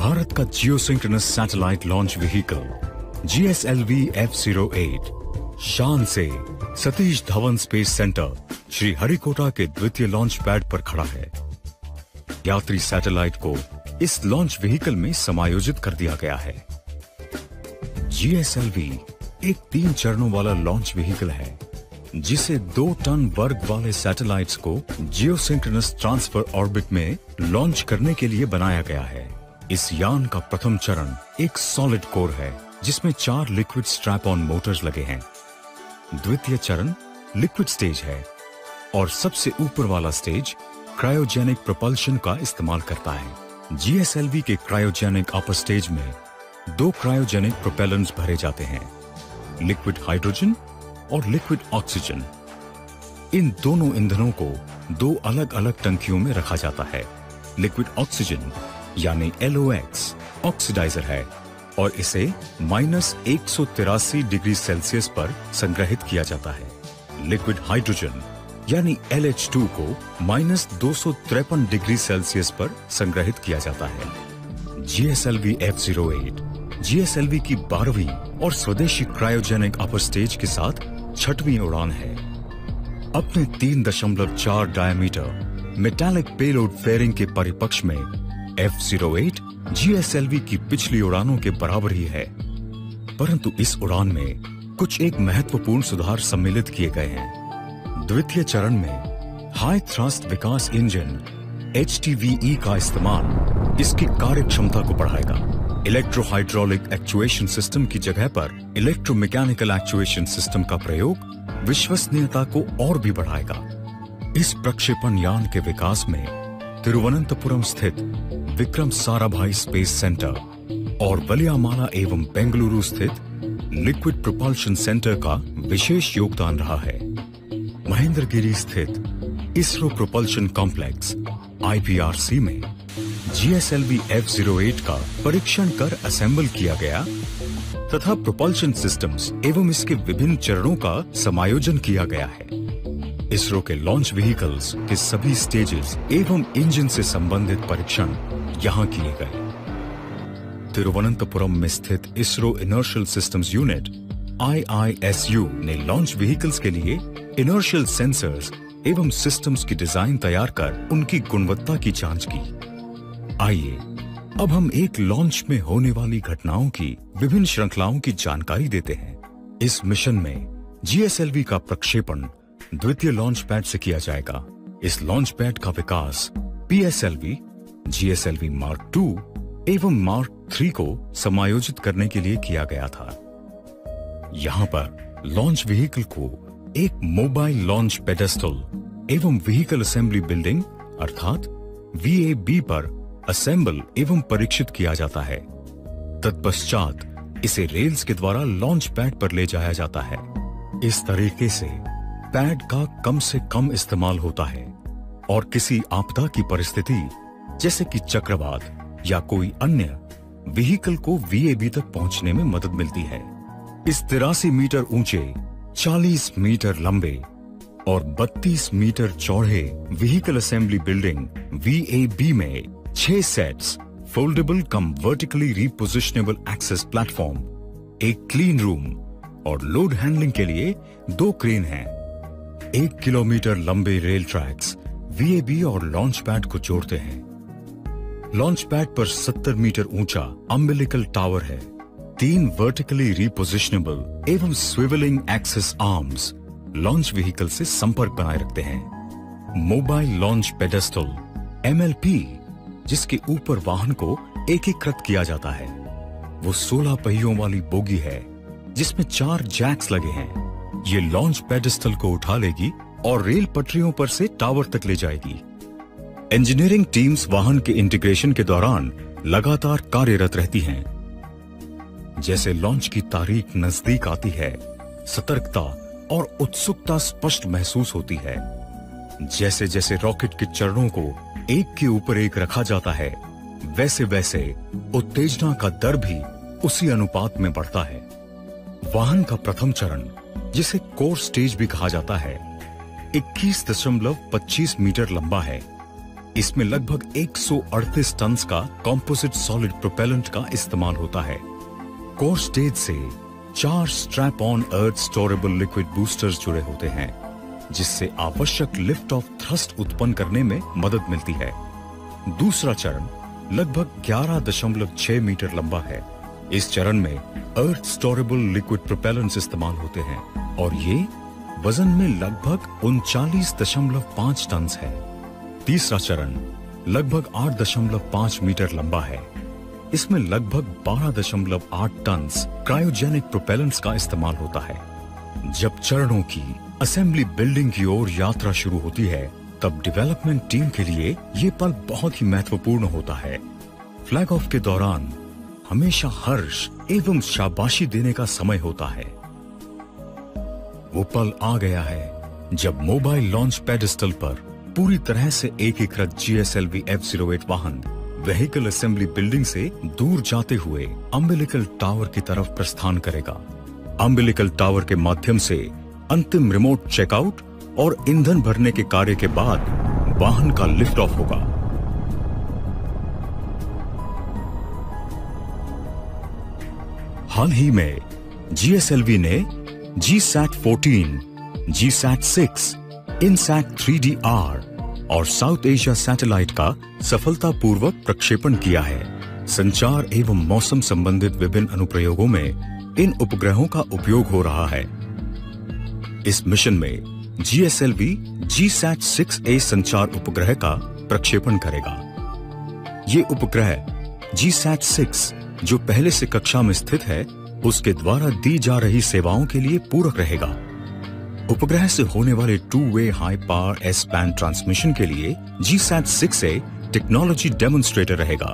भारत का geosynchronous satellite launch vehicle GSLV F08 शान से सतीश धवन स्पेस सेंटर श्री हरिकोटा के द्वितीय लॉन्च पैड पर खड़ा है। यात्री सैटेलाइट को इस लॉन्च व्हीकल में समायोजित कर दिया गया है। GSLV एक 3 चरणों वाला लॉन्च व्हीकल है जिसे 2 टन वर्ग वाले सैटेलाइट्स को जियोसिंक्रोनस ट्रांसफर ऑर्बिट में लॉन्च करने के लिए बनाया गया है। इस यान का प्रथम चरण एक सॉलिड कोर है जिसमें 4 लिक्विड स्ट्रैप ऑन मोटर्स लगे हैं। द्वितीय चरण लिक्विड स्टेज है और सबसे ऊपर वाला स्टेज क्रायोजेनिक प्रोपल्शन का इस्तेमाल करता है। GSLV के क्रायोजेनिक अपर स्टेज में 2 क्रायोजेनिक प्रोपेलेंट्स भरे जाते हैं, लिक्विड हाइड्रोजन और लिक्विड ऑक्सीजन। इन दोनों ईंधनों को 2 अलग अलग टंकियों में रखा जाता है। लिक्विड ऑक्सीजन यानी LOX ऑक्सीडाइजर है और इसे -183 डिग्री सेल्सियस पर संग्रहित किया जाता है। लिक्विड हाइड्रोजन यानी LH2 को -253 डिग्री सेल्सियस पर संग्रहित किया जाता है। GSLV F08 GSLV की 12वीं और स्वदेशी क्रायोजेनिक अपर स्टेज के साथ 6वीं उड़ान है। अपने 3.4 डायमीटर मेटालिक पेलोड फेयरिंग के परिपक्ष में F08 GSLV की पिछली उड़ानों के बराबर ही है, परंतु इस उड़ान में कुछ एक महत्वपूर्ण सुधार सम्मिलित किए गए हैं। द्वितीय चरण में हाई थ्रस्ट विकास इंजन HTVE का इस्तेमाल इसकी कार्य क्षमता को बढ़ाएगा। इलेक्ट्रो हाइड्रोलिक एक्चुएशन सिस्टम की जगह पर इलेक्ट्रोमैकेनिकल एक्चुएशन सिस्टम का प्रयोग विश्वसनीयता को और भी बढ़ाएगा। इस प्रक्षेपण यान के विकास में तिरुवनंतपुरम स्थित विक्रम साराभाई स्पेस सेंटर और वलियामाला एवं बेंगलुरु स्थित लिक्विड प्रोपल्शन सेंटर का विशेष योगदान रहा है। महेंद्रगिरी स्थित इसरो प्रोपल्शन कॉम्प्लेक्स IPRC में GSLV F08 का परीक्षण कर असेंबल किया गया तथा प्रोपल्शन सिस्टम्स एवं इसके विभिन्न चरणों का समायोजन किया गया है। इसरो के लॉन्च व्हीकल्स के सभी स्टेजेस एवं इंजन से संबंधित परीक्षण यहां किए गए। तिरुवनंतपुरम में स्थित ISRO inertial systems unit IISU ने लॉन्च व्हीकल्स के लिए इनर्शियल सेंसर्स एवं सिस्टम्स की डिजाइन तैयार कर उनकी गुणवत्ता की जांच की। आइए अब हम एक लॉन्च में होने वाली घटनाओं की विभिन्न श्रृंखलाओं की जानकारी देते हैं। इस मिशन में GSLV का प्रक्षेपण द्वितीय लॉन्च पैड से किया जाएगा। इस लॉन्च पैड का विकास PSLV, GSLV Mark II एवं Mark III को समायोजित करने के लिए किया गया था। यहाँ पर लॉन्च व्हीकल को एक मोबाइल लॉन्च पेडेस्टल एवं व्हीकल असेंबली बिल्डिंग अर्थात VAB पर असेंबल एवं परीक्षित किया जाता है। तत्पश्चात इसे रेल्स के द्वारा लॉन्च पैड पर ले जाया जाता है। इस तरीके से पैड का कम से कम इस्तेमाल होता है और किसी आपदा की परिस्थिति जैसे कि चक्रवात या कोई अन्य व्हीकल को VAB तक पहुंचने में मदद मिलती है। इस 83 मीटर ऊंचे, 40 मीटर लंबे और 32 मीटर चौड़े व्हीकल असेंबली बिल्डिंग VAB में 6 सेट्स फोल्डेबल कम वर्टिकली रिपोजिशनेबल एक्सेस प्लेटफॉर्म, एक क्लीन रूम और लोड हैंडलिंग के लिए 2 क्रेन हैं। 1 किलोमीटर लंबे रेल ट्रैक्स VAB और लॉन्च पैड को जोड़ते हैं। लॉन्च पैड पर 70 मीटर ऊंचा अम्बिलिकल टावर है। 3 वर्टिकली रिपोजिशनेबल एवं स्विवलिंग एक्सेस आर्म्स लॉन्च व्हीकल से संपर्क बनाए रखते हैं। मोबाइल लॉन्च पेडेस्टल MLP जिसके ऊपर वाहन को एकीकृत किया जाता है, वो 16 पहियों वाली बोगी है जिसमें 4 जैक्स लगे हैं। ये लॉन्च पेडेस्टल को उठा लेगी और रेल पटरियों पर से टावर तक ले जाएगी। इंजीनियरिंग टीम्स वाहन के इंटीग्रेशन के दौरान लगातार कार्यरत रहती हैं। जैसे लॉन्च की तारीख नजदीक आती है, सतर्कता और उत्सुकता स्पष्ट महसूस होती है। जैसे जैसे रॉकेट के चरणों को एक के ऊपर एक रखा जाता है, वैसे वैसे उत्तेजना का दर भी उसी अनुपात में बढ़ता है। वाहन का प्रथम चरण, जिसे कोर स्टेज भी कहा जाता है, 21.25 मीटर लंबा है। इसमें लगभग 138 टन का कॉम्पोजिट सॉलिड प्रोपेलेंट का इस्तेमाल होता है। कोर स्टेज से 4 strap on earth storable liquid boosters जुड़े होते हैं, जिससे आवश्यक लिफ्ट ऑफ थ्रस्ट उत्पन्न करने में मदद मिलती है। दूसरा चरण लगभग 11.6 मीटर लंबा है। इस चरण में अर्थ स्टोरेबल लिक्विड प्रोपेलेंट्स इस्तेमाल होते हैं और ये वजन में लगभग 39.5 टन है। तीसरा चरण लगभग 8.5 मीटर लंबा है। इसमें लगभग 12.8 टन क्रायोजेनिक प्रोपेलेंट्स का इस्तेमाल होता है। जब चरणों की असेंबली बिल्डिंग की ओर यात्रा शुरू होती है, तब डेवलपमेंट टीम के लिए ये पल बहुत ही महत्वपूर्ण होता है। फ्लैग ऑफ के दौरान हमेशा हर्ष एवं शाबाशी देने का समय होता है। वो पल आ गया है जब मोबाइल लॉन्च पेडेस्टल पर पूरी तरह से एकीकृत GSLV F08 वाहन व्हीकल असेंबली बिल्डिंग से दूर जाते हुए अम्बिलिकल टावर की तरफ प्रस्थान करेगा। अम्बिलिकल टावर के माध्यम से अंतिम रिमोट चेकआउट और ईंधन भरने के कार्य के बाद वाहन का लिफ्ट ऑफ होगा। हाल ही में GSLV ने GSAT-14, GSAT-6, INSAT 3D-R और साउथ एशिया सैटेलाइट का सफलतापूर्वक प्रक्षेपण किया है। संचार एवं मौसम संबंधित विभिन्न अनुप्रयोगों में इन उपग्रहों का उपयोग हो रहा है। इस मिशन में GSLV GSAT-6A संचार उपग्रह का प्रक्षेपण करेगा। ये उपग्रह GSAT-6 जो पहले से कक्षा में स्थित है, उसके द्वारा दी जा रही सेवाओं के लिए पूरक रहेगा। उपग्रह से होने वाले 2-वे हाई पावर S-बैंड ट्रांसमिशन के लिए GSAT-6A टेक्नोलॉजी डेमोन्स्ट्रेटर रहेगा।